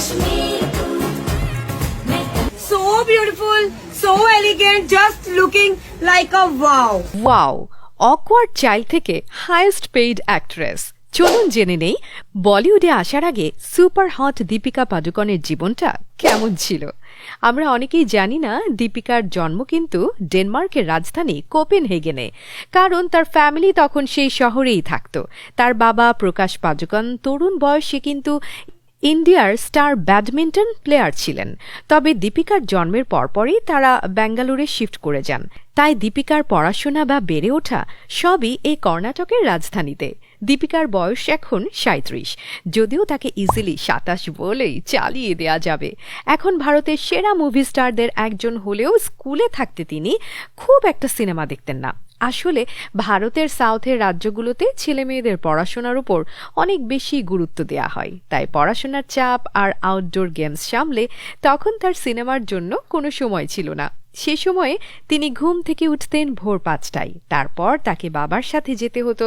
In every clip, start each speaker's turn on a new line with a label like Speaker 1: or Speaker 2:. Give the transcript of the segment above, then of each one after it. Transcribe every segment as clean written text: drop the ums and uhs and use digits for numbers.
Speaker 1: So beautiful, so elegant, just looking like a wow.
Speaker 2: Wow, awkward child থেকে highest paid actress. চলুন জেনে নেই বলিউডে আসার আগে সুপার হট দীপিকা পাডুকোনের জীবনটা কেমন ছিল। আমরা অনেকেই জানি না দীপিকার জন্ম কিন্তু ডেনমার্কের রাজধানী কোপেনহেগেনে, কারণ তার ফ্যামিলি তখন সেই শহরেই থাকত। তার বাবা প্রকাশ পাডুকোন তরুণ বয়সে কিন্তু ইন্ডিয়ার স্টার ব্যাডমিন্টন প্লেয়ার ছিলেন। তবে দীপিকার জন্মের পরপরই তারা ব্যাঙ্গালোরে শিফট করে যান। তাই দীপিকার পড়াশোনা বা বেড়ে ওঠা সবই এই কর্ণাটকের রাজধানীতে। দীপিকার বয়স এখন ৩৭, যদিও তাকে ইজিলি ২৭ বলেই চালিয়ে দেয়া যাবে। এখন ভারতের সেরা মুভি স্টারদের একজন হলেও স্কুলে থাকতে তিনি খুব একটা সিনেমা দেখতেন না। আসলে ভারতের সাউথের রাজ্যগুলোতে ছেলেমেয়েদের পড়াশোনার উপর অনেক বেশি গুরুত্ব দেওয়া হয়, তাই পড়াশোনার চাপ আর আউটডোর গেমস সামলে তখন তার সিনেমার জন্য কোনো সময় ছিল না। সে সময়ে তিনি ঘুম থেকে উঠতেন ভোর ৫টায়, তারপর তাকে বাবার সাথে যেতে হতো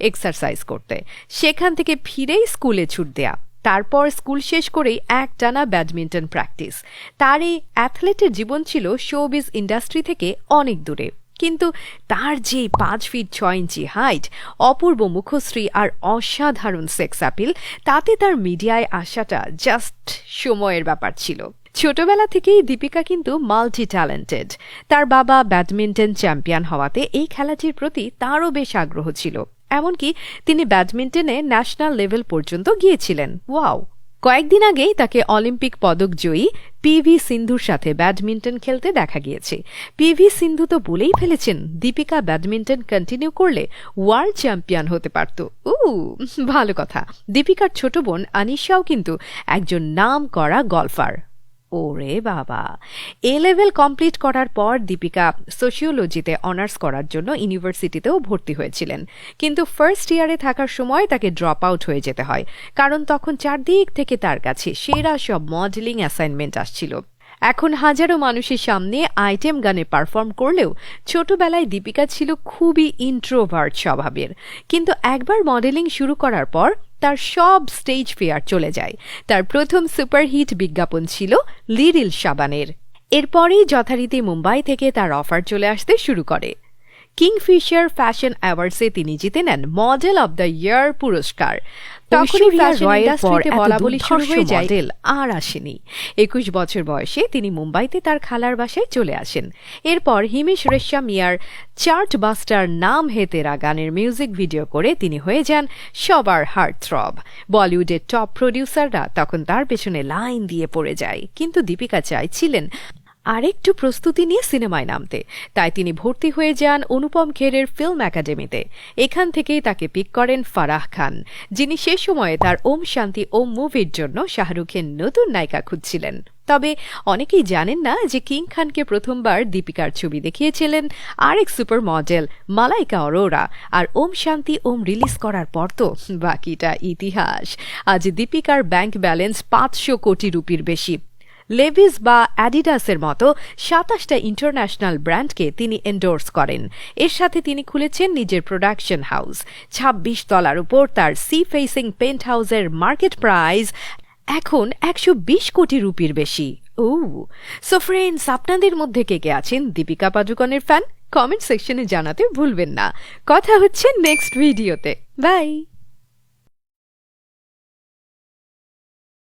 Speaker 2: এক্সারসাইজ করতে, সেখান থেকে ফিরেই স্কুলে ছুট দেয়া, তারপর স্কুল শেষ করেই একটানা ব্যাডমিন্টন প্র্যাকটিস। তার এই অ্যাথলেটের জীবন ছিল শোবিজ ইন্ডাস্ট্রি থেকে অনেক দূরে, কিন্তু তার যে ৫ ফিট ৬ ইঞ্চি হাইট, অপূর্ব মুখশ্রী আর অসাধারণ সেক্স অ্যাপিল, তাতে তার মিডিয়ায় আসাটা জাস্ট সময়ের ব্যাপার ছিল। ছোটবেলা থেকেই দীপিকা কিন্তু মাল্টি ট্যালেন্টেড। তার বাবা ব্যাডমিন্টন চ্যাম্পিয়ন হওয়াতে এই খেলাটির প্রতি তারও বেশ আগ্রহ ছিল, এমনকি তিনি ব্যাডমিন্টনে ন্যাশনাল লেভেল পর্যন্ত গিয়েছিলেন। ওয়াও! কয়েকদিন আগেই তাকে অলিম্পিক পদক জয়ী পিভি সিন্ধুর সাথে ব্যাডমিন্টন খেলতে দেখা গিয়েছে। পিভি সিন্ধু তো বলেই ফেলেছেন দীপিকা ব্যাডমিন্টন কন্টিনিউ করলে ওয়ার্ল্ড চ্যাম্পিয়ন হতে পারত। ভালো কথা। দীপিকার ছোট বোন আনিশাও কিন্তু একজন নাম করা গলফার। ওরে বাবা! এ লেভেল কমপ্লিট করার পর দীপিকা সোশিওলজিতে অনার্স করার জন্য ইউনিভার্সিটিতেও ভর্তি হয়েছিলেন, কিন্তু ফার্স্ট ইয়ারে থাকার সময় তাকে ড্রপ আউট হয়ে যেতে হয়, কারণ তখন চারদিক থেকে তার কাছে সেরা সব মডেলিং অ্যাসাইনমেন্ট আসছিল। এখন হাজারো মানুষের সামনে আইটেম গানে পারফর্ম করলেও ছোটবেলায় দীপিকা ছিল খুবই ইন্ট্রোভার্ট স্বভাবের, কিন্তু একবার মডেলিং শুরু করার পর তার সব স্টেজ ফিয়ার চলে যায়। তার প্রথম সুপারহিট বিজ্ঞাপন ছিল লিরিল সাবানের। এরপরেই যথারীতি মুম্বাই থেকে তার অফার চলে আসতে শুরু করে। কিংফিশার ফ্যাশন অ্যাওয়ার্ডসে তিনি জিতে নেন মডেল অব দ্য ইয়ার পুরস্কার। তখনই ফ্যাশন ইন্ডাস্ট্রিতে বলাবলি শুরু হয়ে যায়, মডেল আর আসেনি। ২১ বছর বয়সে তিনি মুম্বাইতে তার খালার বাসায় চলে আসেন। এরপর হিমেশ রেশমিয়ার চার্ট বাস্টার নাম হে তেরা গানের মিউজিক ভিডিও করে তিনি হয়ে যান সবার হার্ট থ্রব। বলিউডের টপ প্রডিউসাররা তখন তার পেছনে লাইন দিয়ে পড়ে যায়, কিন্তু দীপিকা চাইছিলেন আরেকটু প্রস্তুতি নিয়ে সিনেমায় নামতে, তাই তিনি ভর্তি হয়ে যান অনুপম খেরের ফিল্ম একাডেমিতে। এখান থেকেই তাকে পিক করেন ফারাহ খান, যিনি সে সময়ে তার ওম শান্তি ওম মুভির জন্য শাহরুখের নতুন নায়িকা খুঁজছিলেন। তবে অনেকেই জানেন না যে কিং খানকে প্রথমবার দীপিকার ছবি দেখিয়েছিলেন আরেক সুপার মডেল মালাইকা অরোরা, আর ওম শান্তি ওম রিলিজ করার পর তো বাকিটা ইতিহাস। আজ দীপিকার ব্যাংক ব্যালেন্স ৫০০ কোটি রুপির বেশি। লেভিস বা অ্যাডিডাসের মতো ২৭টা ইন্টারন্যাশনাল ব্র্যান্ডকে তিনি এন্ডোর্স করেন। এর সাথে তিনি খুলেছেন নিজের প্রোডাকশন হাউস। ২৬ তলার উপর তার সি ফেসিং পেন্ট হাউসের মার্কেট প্রাইস এখন ১২০ কোটি রুপির বেশি। সো ফ্রেন্ডস, আপনাদের মধ্যে কে কে আছেন দীপিকা পাডুকোনের ফ্যান? কমেন্ট সেকশনে জানাতে ভুলবেন না। কথা হচ্ছে নেক্সট ভিডিওতে। বাই।